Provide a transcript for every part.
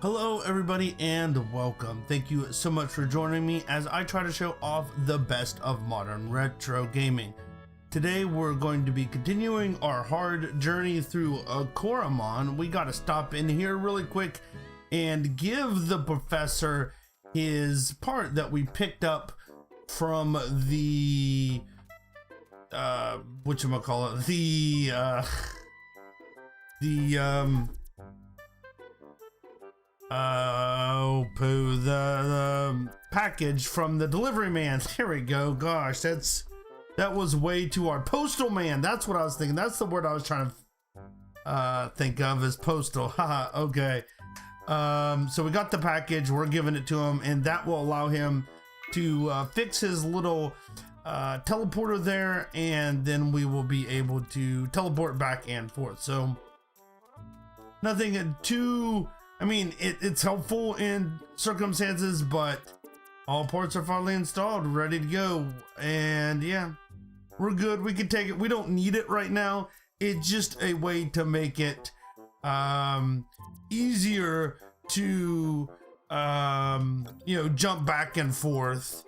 Hello everybody and welcome. Thank you so much for joining me as I try to show off the best of modern retro gaming. Today we're going to be continuing our hard journey through Coromon. We got to stop in here really quick and give the professor his part that we picked up from the whatchamacallit, the package from the delivery man. Here we go. Gosh, that was way too hard. Postal man, that's what I was thinking. That's the word I was trying to think of, as postal. Haha. Okay. So we got the package, we're giving it to him, and that will allow him to fix his little teleporter there, and then we will be able to teleport back and forth. So nothing too, I mean, it's helpful in circumstances, but all parts are finally installed, ready to go. And yeah, we're good. We can take it. We don't need it right now. It's just a way to make it easier to jump back and forth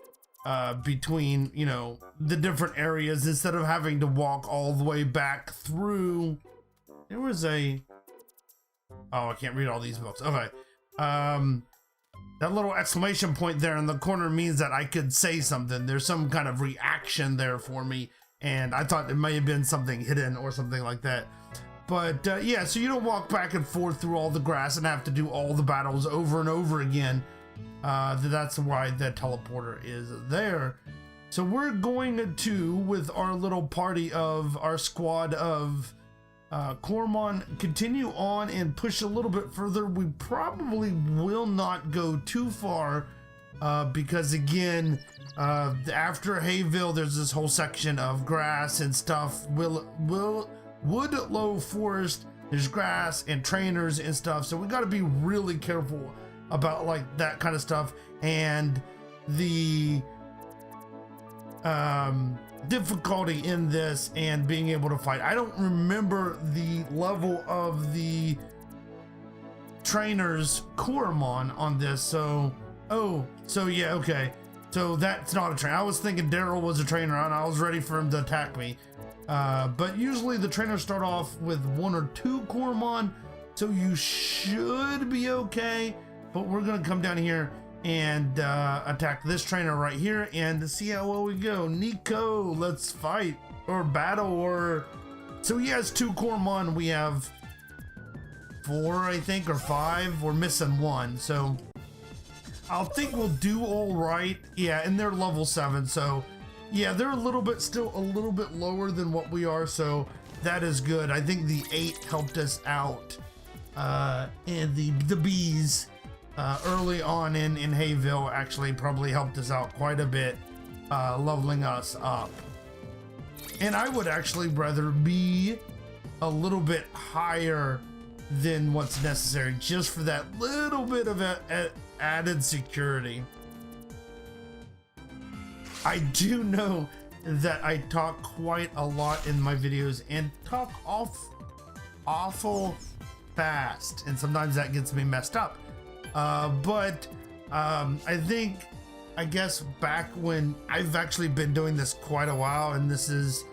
between the different areas instead of having to walk all the way back through. There was a, oh, I can't read all these books. Okay. That little exclamation point there in the corner means that I could say something. There's some kind of reaction there for me, and I thought it may have been something hidden or something like that. But yeah, so you don't walk back and forth through all the grass and have to do all the battles over and over again. That's why the teleporter is there. So we're going to, with our little party of our squad of Coromon, continue on and push a little bit further. We probably will not go too far because again, after Hayville, there's this whole section of grass and stuff. Woodlow Forest, there's grass and trainers and stuff. So we got to be really careful about like that kind of stuff, and the difficulty in this and being able to fight. I don't remember the level of the trainers Coromon on this, so yeah, okay, so that's not a trainer. I was thinking Daryl was a trainer and I was ready for him to attack me, but usually the trainers start off with 1 or 2 Coromon, so you should be okay. But we're gonna come down here and attack this trainer right here and see how well we go. Nico, let's fight or battle. Or so he has 2 Coromon, we have 4, I think, or 5. We're missing 1, so I think we'll do all right. Yeah, and they're level 7, so yeah, they're still a little bit lower than what we are, so that is good. I think the 8 helped us out, and the bees early on in Hayville actually probably helped us out quite a bit, leveling us up. And I would actually rather be a little bit higher than what's necessary, just for that little bit of added security. I do know that I talk quite a lot in my videos and talk awful fast, and sometimes that gets me messed up. But I guess back when I've actually been doing this quite a while, and this is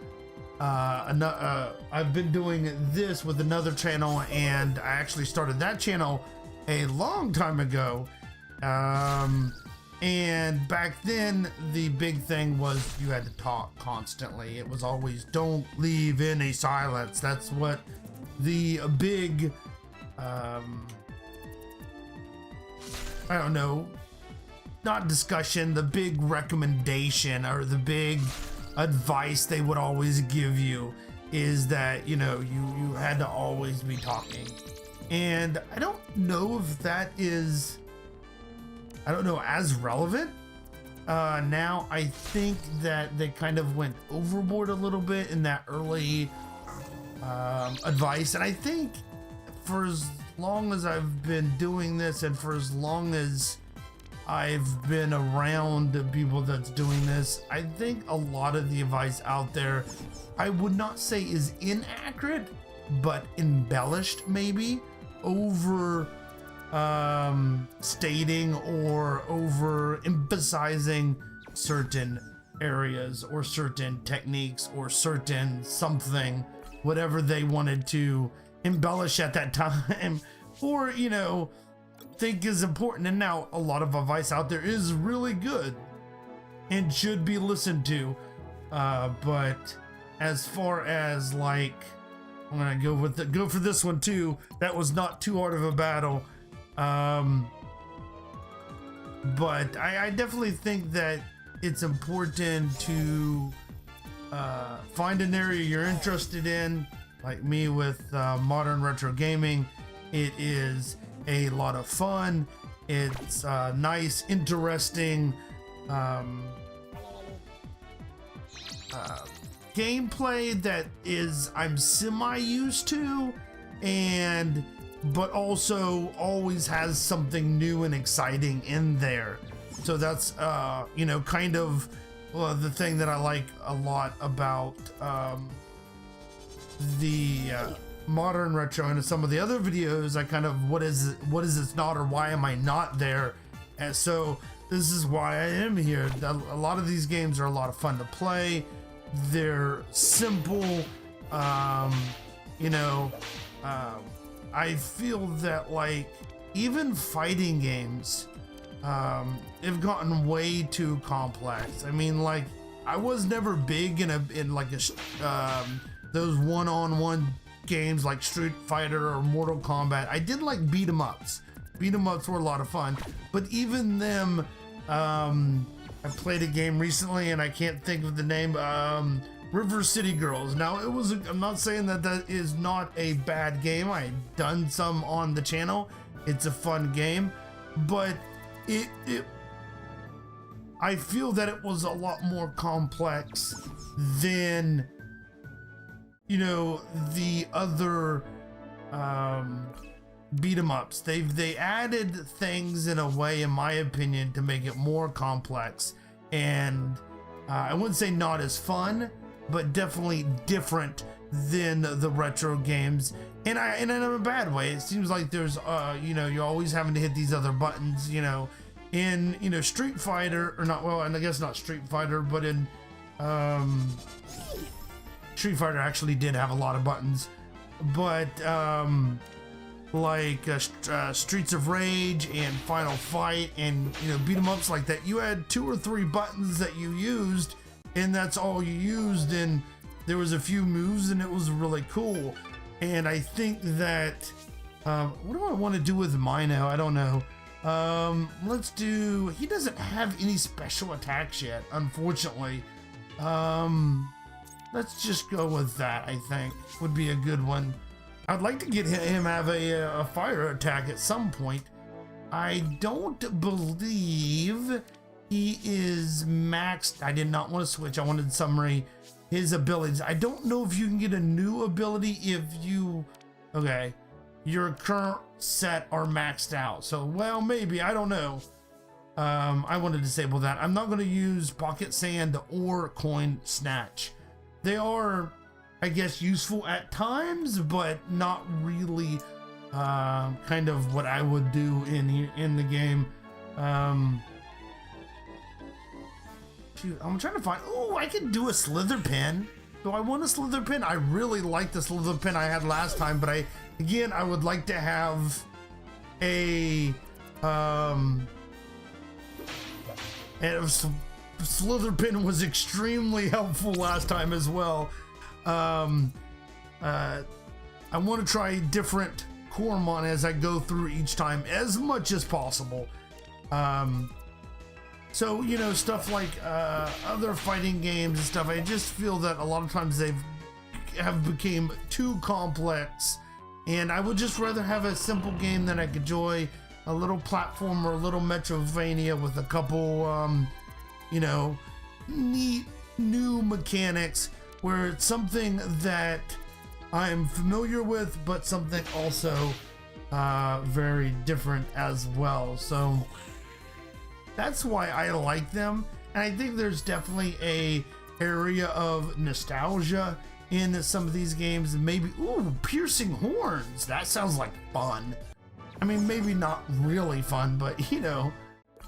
I've been doing this with another channel, and I actually started that channel a long time ago. And back then the big thing was you had to talk constantly. It was always don't leave any silence. That's what the big I don't know, not discussion, the big recommendation or the big advice they would always give you is that, you had to always be talking. And I don't know if that is, as relevant now. I think that they kind of went overboard a little bit in that early advice. And I think for as long as I've been doing this, and for as long as I've been around people that's doing this, I think a lot of the advice out there, I would not say is inaccurate, but embellished maybe over stating or over emphasizing certain areas or certain techniques or certain something, whatever they wanted to embellish at that time, or, you know, think is important. And now a lot of advice out there is really good and should be listened to, but as far as like, I'm gonna go for this one too. That was not too hard of a battle, but I definitely think that it's important to find an area you're interested in. Like me with modern retro gaming, it is a lot of fun. It's nice, interesting gameplay that is I'm semi used to, and but also always has something new and exciting in there. So that's you know, kind of the thing that I like a lot about the modern retro. And in some of the other videos, I kind of what is this not, or why am I not there? And so this is why I am here. A lot of these games are a lot of fun to play. They're simple, you know. I feel that like even fighting games have gotten way too complex. I mean, like, I was never big in like those one-on-one games like Street Fighter or Mortal Kombat. I did like beat 'em ups. Beat 'em ups were a lot of fun, but even them, I played a game recently and I can't think of the name, River City Girls. Now I'm not saying that that is not a bad game. I've done some on the channel. It's a fun game, but I feel that it was a lot more complex than, you know, the other beat 'em ups. They added things in a way, in my opinion, to make it more complex, and I wouldn't say not as fun, but definitely different than the retro games. And in a bad way. It seems like there's you know, you're always having to hit these other buttons, you know, in, you know, Street Fighter, or not, well, and I guess not Street Fighter, but in Street Fighter actually did have a lot of buttons, but like Streets of Rage and Final Fight and, you know, beat 'em ups like that, you had 2 or 3 buttons that you used, and that's all you used, and there was a few moves, and it was really cool. And I think that what do I want to do with Mino? I don't know. Let's do, he doesn't have any special attacks yet, unfortunately. Let's just go with that. I think would be a good one. I'd like to get him have a fire attack at some point. I don't believe he is maxed. I did not want to switch. I wanted summary his abilities. I don't know if you can get a new ability if you, okay, your current set are maxed out. So, well, maybe, I don't know. I want to disable that. I'm not going to use pocket sand or coin snatch. They are, I guess, useful at times, but not really kind of what I would do in the game. Shoot, I'm trying to find, oh, I can do a slither pin. Do I want a slither pin? I really like the slither pin I had last time, but I would like to have a slither pin was extremely helpful last time as well. I want to try different Coromon as I go through each time as much as possible. So, you know, stuff like other fighting games and stuff, I just feel that a lot of times they have become too complex, and I would just rather have a simple game that I could enjoy, a little platformer, a little Metrovania with a couple, you know, neat new mechanics, where it's something that I'm familiar with, but something also very different as well. So that's why I like them, and I think there's definitely a area of nostalgia in some of these games. Maybe, ooh, piercing horns. That sounds like fun. I mean, maybe not really fun, but you know,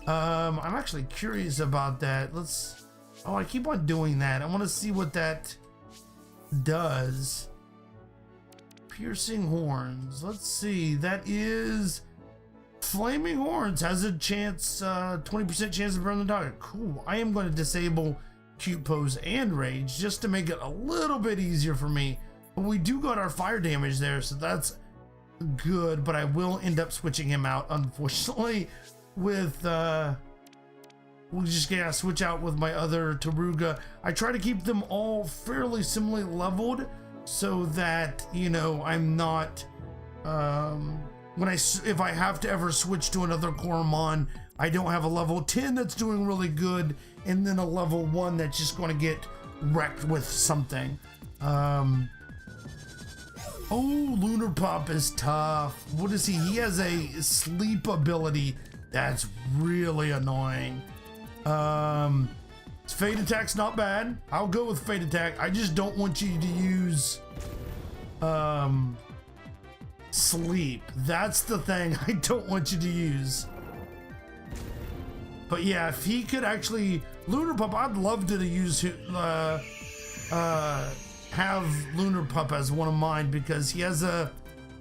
I'm actually curious about that. Let's, oh, I keep on doing that. I want to see what that does. Piercing horns. Let's see. That is flaming horns has a chance, 20% chance to burn the target. Cool. I am going to disable cute pose and rage just to make it a little bit easier for me. But we do got our fire damage there, so that's good. But I will end up switching him out, unfortunately, with we'll just gotta switch out with my other Taruga. I try to keep them all fairly similarly leveled so that, you know, I'm not if I have to ever switch to another Coromon, I don't have a level 10 that's doing really good and then a level 1 that's just going to get wrecked with something. Oh, Lunar Pup is tough. What is he? He has a sleep ability that's really annoying. Fade Attack's not bad. I'll go with Fade Attack. I just don't want you to use sleep. That's the thing I don't want you to use. But yeah, if he could actually, Lunar Pup, I'd love to use have Lunar Pup as one of mine because he has a,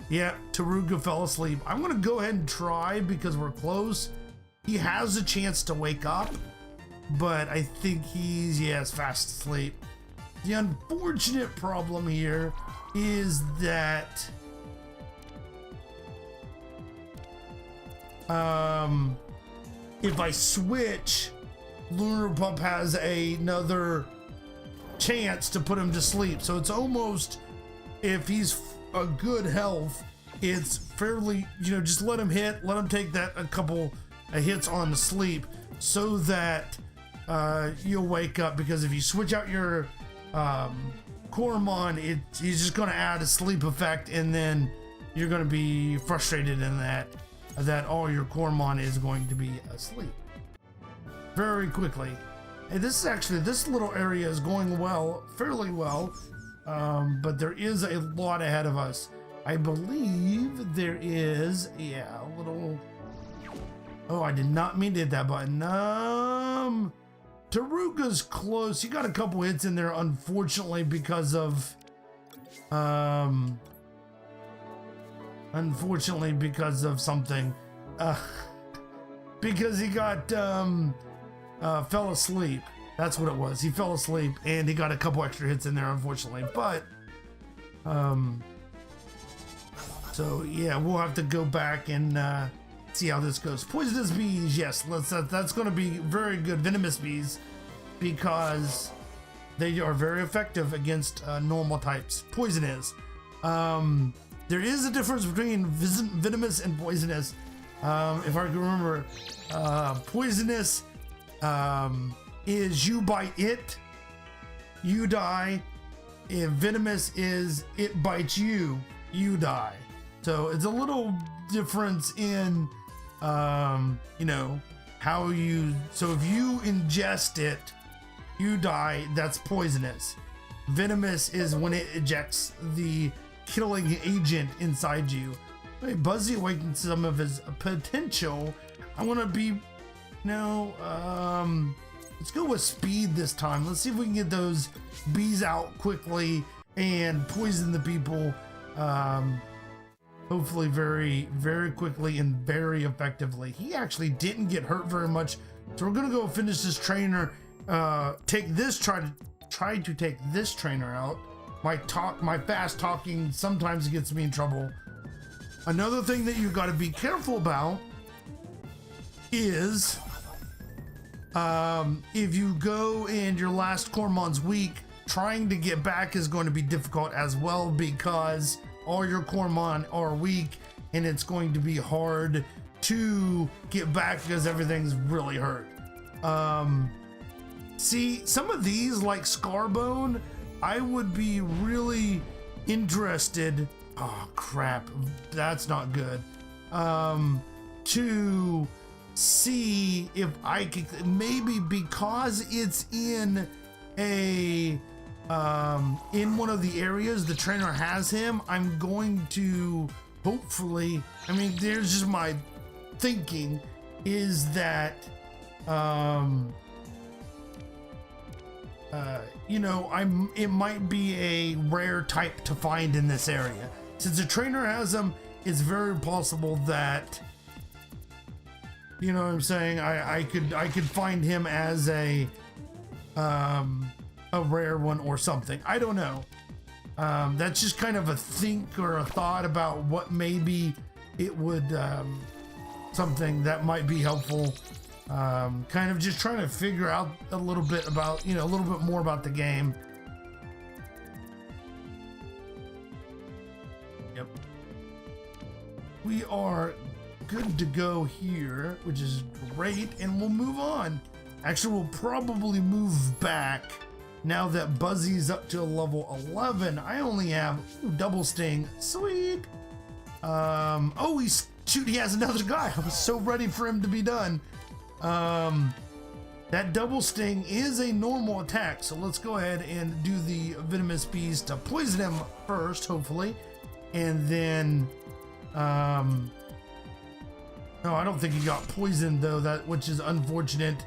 yeah, Taruga fell asleep. I'm gonna go ahead and try because we're close. He has a chance to wake up, but I think he's, yes, fast asleep. The unfortunate problem here is that if I switch, Lunar Pup has another chance to put him to sleep. So it's almost, if he's a good health, it's fairly, you know, just let him hit, let him take that a couple of hits on the sleep so that you'll wake up, because if you switch out your Coromon, he's just going to add a sleep effect, and then you're going to be frustrated in that all your Coromon is going to be asleep very quickly. Hey, this little area is going well, fairly well, but there is a lot ahead of us. I believe there is, yeah, a little. Oh, I did not mean to hit that button. Taruga's close. He got a couple hits in there, unfortunately, because of something. Because he got fell asleep. That's what it was. He fell asleep and he got a couple extra hits in there, unfortunately. But so yeah, we'll have to go back and see how this goes. Poisonous bees, yes, that's going to be very good. Venomous bees, because they are very effective against normal types. Poison is. There is a difference between venomous and poisonous. If I can remember, poisonous is you bite it, you die. If venomous is it bites you, you die. So it's a little difference in, you know, how you, so if you ingest it, you die, that's poisonous. Venomous is when it ejects the killing agent inside you. Wait, Buzzy awakens some of his potential. I want to be, no, let's go with speed this time. Let's see if we can get those bees out quickly and poison the people. Hopefully very, very quickly and very effectively. He actually didn't get hurt very much. So we're gonna go finish this trainer. Try to take this trainer out. My fast talking sometimes gets me in trouble. Another thing that you've got to be careful about is if you go and your last Coromon's weak, trying to get back is going to be difficult as well, because all your Coromon are weak and it's going to be hard to get back because everything's really hurt. See, some of these like Scarbone, I would be really interested. Oh crap, that's not good. To see if I could, maybe because it's in a in one of the areas the trainer has him, I'm going to hopefully, I mean, there's just my thinking is that, you know, it might be a rare type to find in this area. Since the trainer has them, it's very possible that, you know what I'm saying, I could find him as a rare one or something. I don't know. That's just kind of a think or a thought about what maybe it would, something that might be helpful. Kind of just trying to figure out a little bit about, you know, a little bit more about the game. Yep. We are good to go here, which is great, and we'll move on. Actually, we'll probably move back now that Buzzy's up to level 11. I only have double sting. Sweet. Oh, he has another guy. I was so ready for him to be done. That double sting is a normal attack, so let's go ahead and do the venomous bees to poison him first, hopefully, and then no, I don't think he got poisoned though, which is unfortunate.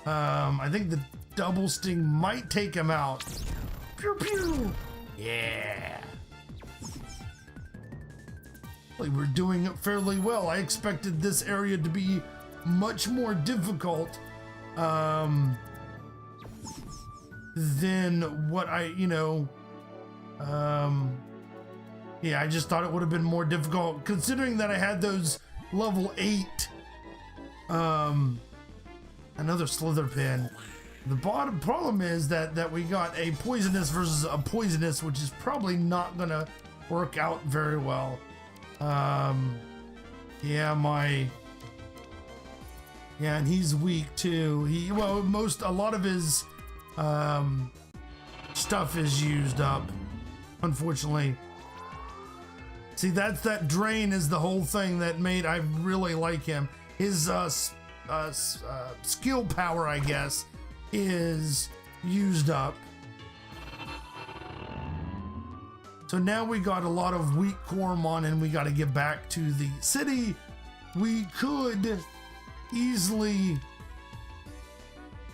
I think the double sting might take him out. Pew pew. Yeah. We're doing it fairly well. I expected this area to be much more difficult than what yeah, I just thought it would have been more difficult considering that I had those level 8 another slither pin. The bottom problem is that we got a poisonous versus a poisonous, which is probably not gonna work out very well. Yeah, and he's weak too. A lot of his stuff is used up, unfortunately. See, that drain is the whole thing that made I really like him. His skill power, I guess, is used up. So now we got a lot of weak Coromon and we got to get back to the city. We could easily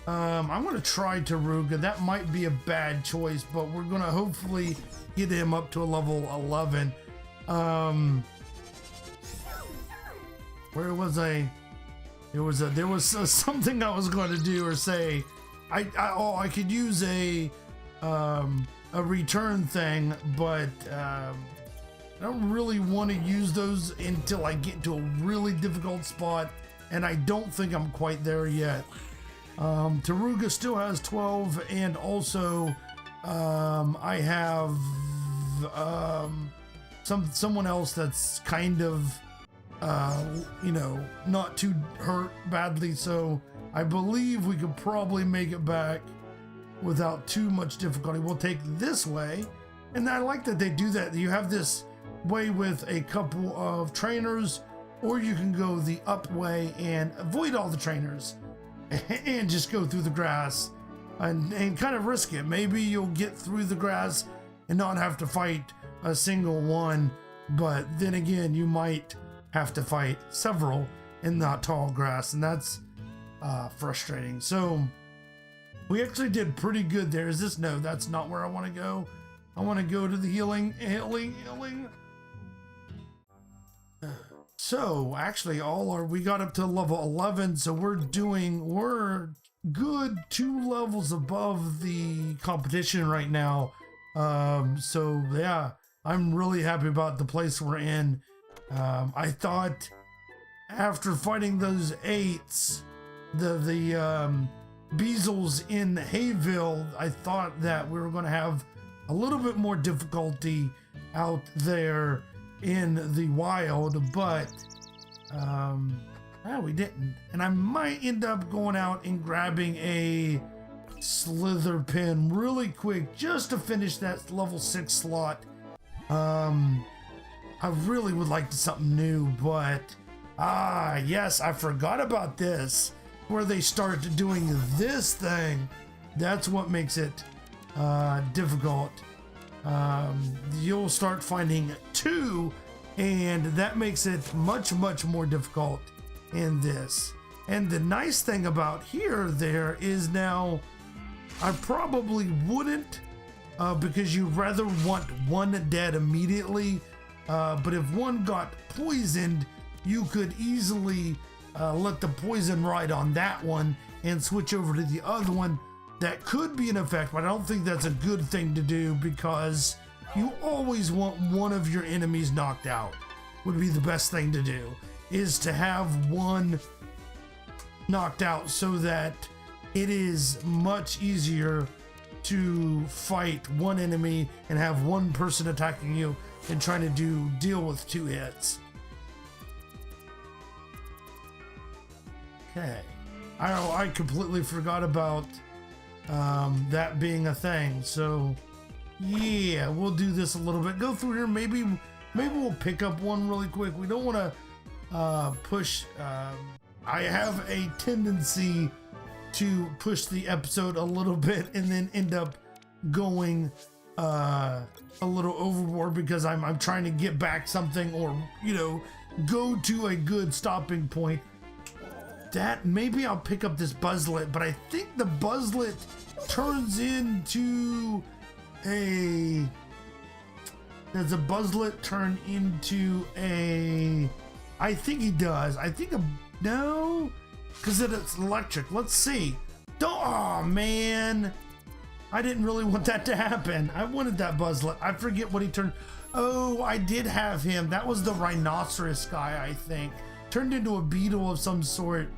I'm gonna try Taruga. That might be a bad choice, but we're gonna hopefully get him up to a level 11. Where was I? There was something I was going to do or say. I could use a return thing, but I don't really want to use those until I get to a really difficult spot, and I don't think I'm quite there yet. Taruga still has 12, and also I have someone else that's kind of not too hurt badly, so I believe we could probably make it back without too much difficulty. We'll take this way, and I like that they do that. You have this way with a couple of trainers, or you can go the up way and avoid all the trainers and just go through the grass and kind of risk it. Maybe you'll get through the grass and not have to fight a single one, but then again, you might have to fight several in that tall grass, and that's frustrating. So we actually did pretty good there. Is this? No, that's not where I want to go. I want to go to the healing. So actually we got up to level 11, so we're good 2 levels above the competition right now. So yeah, I'm really happy about the place we're in. I thought after fighting those 8s, the Beezles in Hayville, I thought that we were going to have a little bit more difficulty out there in the wild, but we didn't. And I might end up going out and grabbing a slither pin really quick just to finish that level 6 slot. I really would like something new, but yes, I forgot about this, where they start doing this thing. That's what makes it difficult. You'll start finding 2 and that makes it much more difficult in this. And the nice thing about here there is now I probably wouldn't because you rather want one dead immediately, but if one got poisoned, you could easily let the poison ride on that one and switch over to the other one. That could be an effect, but I don't think that's a good thing to do, because you always want one of your enemies knocked out. Would be the best thing to do, is to have one knocked out so that it is much easier to fight one enemy and have one person attacking you and trying to deal with 2 hits. Okay, I completely forgot about that being a thing. So yeah, we'll do this a little bit. Go through here. Maybe we'll pick up one really quick. We don't want to push. I have a tendency to push the episode a little bit and then end up going a little overboard because I'm trying to get back something, or go to a good stopping point. That maybe I'll pick up this buzzlet, but I think the buzzlet turns into a. Does a buzzlet turn into a? I think he does. I think no, because it's electric. Let's see. Oh man, I didn't really want that to happen. I wanted that buzzlet. I forget what he turned. Oh, I did have him. That was the rhinoceros guy, I think. Turned into a beetle of some sort.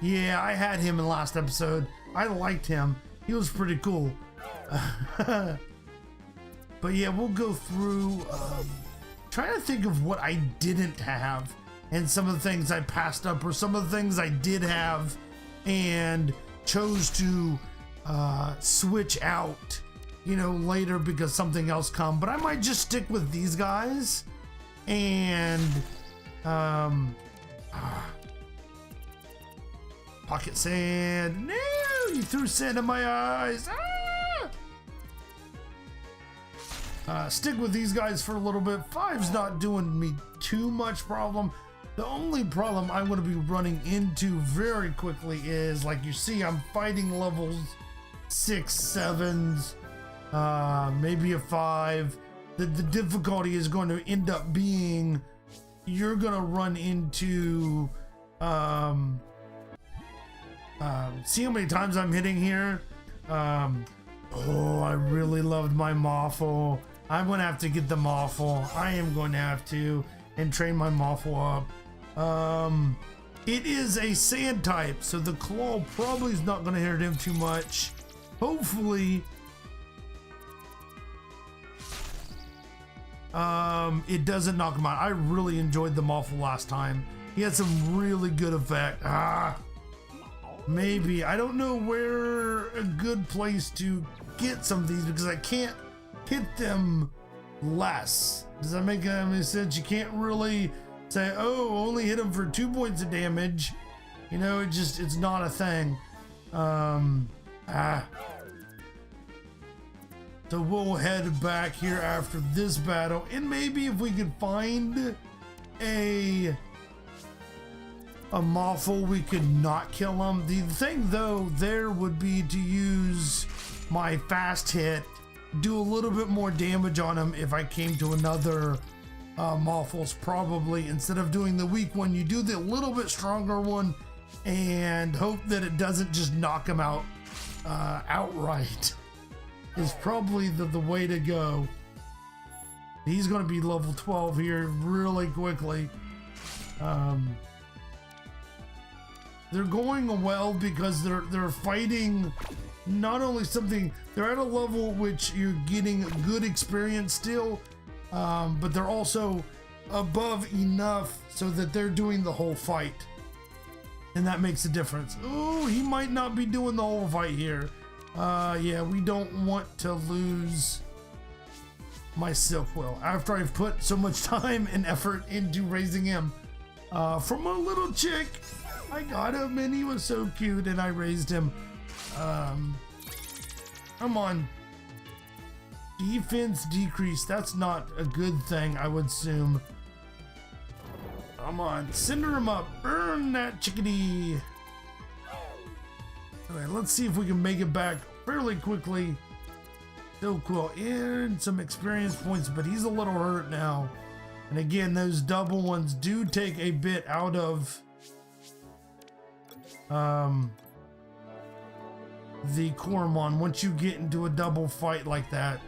Yeah, I had him in the last episode. I liked him. He was pretty cool. But yeah, we'll go through trying to think of what I didn't have and some of the things I passed up, or some of the things I did have and chose to switch out later because something else come. But I might just stick with these guys and pocket sand. No, you threw sand in my eyes. Stick with these guys for a little bit. 5's not doing me too much problem. The only problem I'm going to be running into very quickly is, like you see, I'm fighting levels 6, 7s, maybe a 5. The difficulty is going to end up being you're going to run into see how many times I'm hitting here. Oh, I really loved my Moffle. I'm going to have to get the Moffle. I am going to have to and train my Moffle up. It is a sand type, so the claw probably is not going to hurt him too much. Hopefully it doesn't knock him out. I really enjoyed the Moffle last time. He had some really good effect. Maybe I don't know where a good place to get some of these, because I can't hit them less. Does that make any sense? You can't really say, oh, only hit them for 2 points of damage. It's not a thing. So we'll head back here after this battle, and maybe if we could find a Moffle, we could not kill him. The thing though there would be to use my fast hit, do a little bit more damage on him if I came to another Moffles, probably. Instead of doing the weak one, you do the little bit stronger one and hope that it doesn't just knock him out outright. Is probably the way to go. He's going to be level 12 here really quickly. They're going well because they're fighting not only something, they're at a level which you're getting good experience still, but they're also above enough so that they're doing the whole fight, and that makes a difference. Oh, he might not be doing the whole fight here. Yeah, we don't want to lose my Silkwill after I've put so much time and effort into raising him from a little chick. I got him and he was so cute and I raised him. Come on. Defense decrease. That's not a good thing, I would assume. Come on, cinder him up. Burn that chickadee. Alright, let's see if we can make it back fairly quickly. So cool. And some experience points, but he's a little hurt now. And again, those double ones do take a bit out of the Coromon once you get into a double fight like that.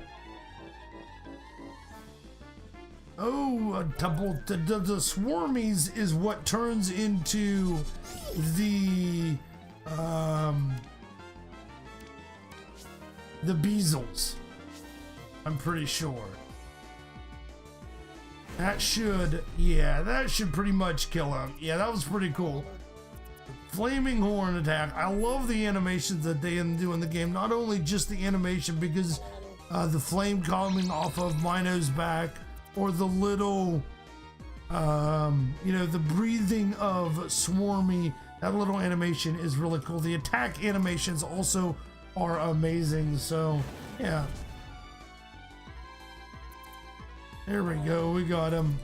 Oh, the swarmies is what turns into the beezels. I'm pretty sure. That should pretty much kill him. Yeah, that was pretty cool. Flaming horn attack. I love the animations that they do in the game. Not only just the animation, because the flame coming off of Mino's back, or the little, the breathing of Swarmy. That little animation is really cool. The attack animations also are amazing. So, yeah. There we go. We got him.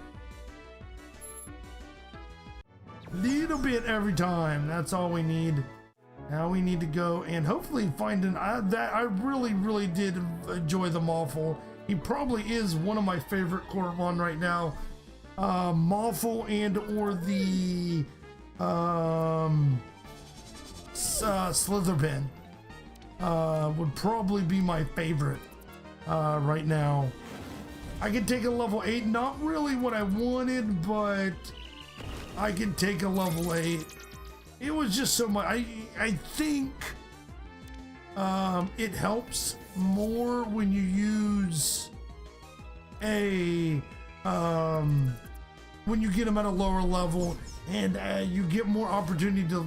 Little bit every time. That's all we need. Now we need to go and hopefully find that I really did enjoy the Maulful. He probably is one of my favorite Coromon right now. Maulful and or the Slitherbin would probably be my favorite right now. I could take a level 8, not really what I wanted, but I can take a level 8. It was just so much. I think it helps more when you use a when you get them at a lower level, and you get more opportunity to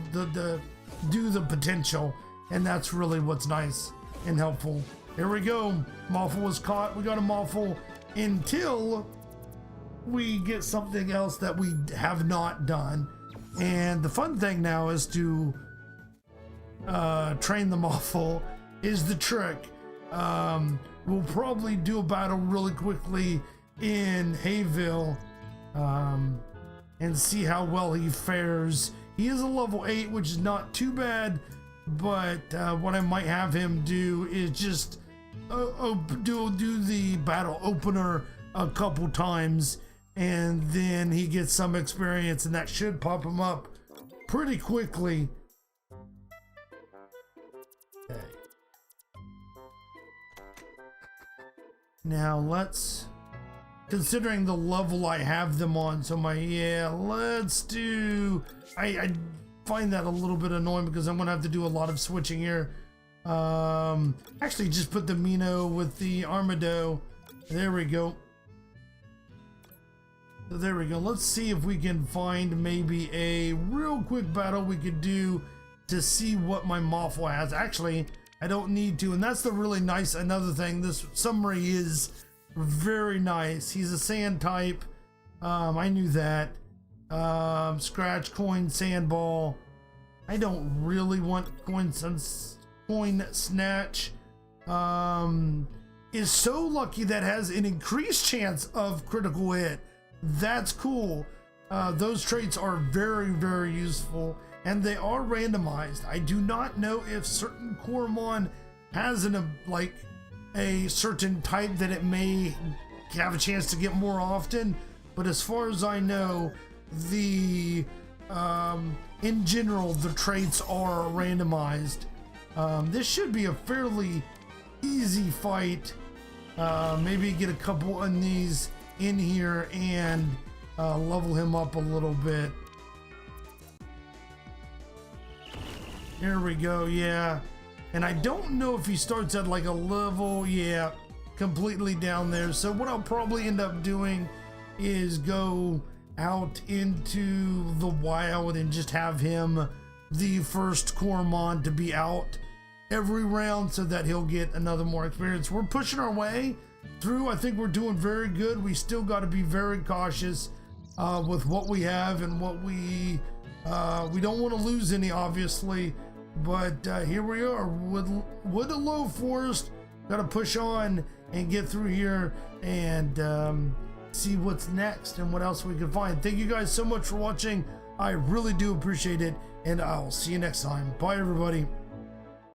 do the potential, and that's really what's nice and helpful. Here we go. Maulful was caught. We got a Maulful until we get something else that we have not done. And the fun thing now is to train the Maulful is the trick. We'll probably do a battle really quickly in Hayville and see how well he fares. He is a level 8, which is not too bad, but what I might have him do is just do the battle opener a couple times, and then he gets some experience, and that should pop him up pretty quickly. Okay. Now let's, considering the level I have them on, so let's do, I find that a little bit annoying because I'm gonna have to do a lot of switching here. Actually just put the Mino with the Armado. There we go. So there we go. Let's see if we can find maybe a real quick battle we could do to see what my Maulful has. Actually, I don't need to, and that's the really nice, another thing, this summary is very nice. He's a sand type. I knew that. Scratch, coin, sandball. I don't really want coin snatch. Is so lucky that has an increased chance of critical hit. That's cool. Those traits are very useful, and they are randomized. I do not know if certain Coromon has a certain type that it may have a chance to get more often, but as far as I know, the in general the traits are randomized. This should be a fairly easy fight. Maybe get a couple of these in here and level him up a little bit. Here we go. Yeah, and I don't know if he starts at like a level, yeah, completely down there. So what I'll probably end up doing is go out into the wild and just have him the first Coromon to be out every round so that he'll get another more experience. We're pushing our way through. I think we're doing very good. We still got to be very cautious with what we have and what we don't want to lose any, obviously, but here we are with a low forest. Got to push on and get through here and see what's next and what else we can find. Thank you guys so much for watching. I really do appreciate it, and I'll see you next time. Bye, everybody.